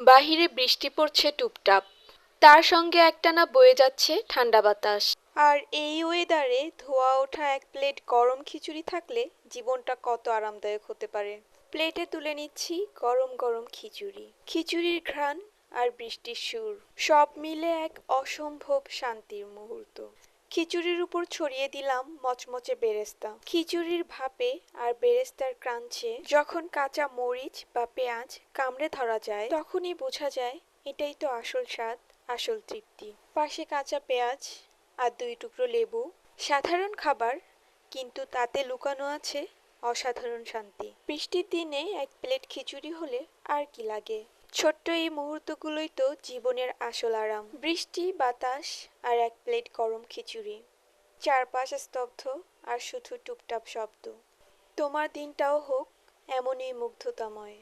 বাহিরে বৃষ্টি পড়ছে টুপটাপ, তার সঙ্গে একটানা বয়ে যাচ্ছে ঠান্ডা বাতাস। আর এই ওয়েদারে ধোয়া ওঠা এক প্লেট গরম খিচুড়ি থাকলে জীবনটা কত আরামদায়ক হতে পারে। প্লেটে তুলে নিচ্ছি গরম গরম খিচুড়ি, খিচুড়ির ঘ্রাণ আর বৃষ্টির সুর সব মিলে এক অসম্ভব শান্তির মুহূর্ত। খিচুড়ির উপর ছড়িয়ে দিলাম মচমচে বেরেস্তা। খিচুড়ির ভাপে আর বেরেস্তার ক্রাঞ্চে যখন কাঁচা মরিচ বা পেঁয়াজ কামড়ে ধরা যায় তখনই বোঝা যায় এটাই তো আসল স্বাদ, আসল তৃপ্তি। পাশে কাঁচা পেঁয়াজ আর দুই টুকরো লেবু। সাধারণ খাবার, কিন্তু তাতে লুকানো আছে অসাধারণ শান্তি। বৃষ্টির দিনে এক প্লেট খিচুড়ি হলে আর কি লাগে। ছোট্ট এই মুহূর্তগুলোই তো জীবনের আসল আরাম। বৃষ্টি, বাতাস আর এক প্লেট গরম খিচুড়ি, চারপাশ স্তব্ধ আর শুধু টুপটাপ শব্দ। তোমার দিনটাও হোক এমনই মুগ্ধতাময়।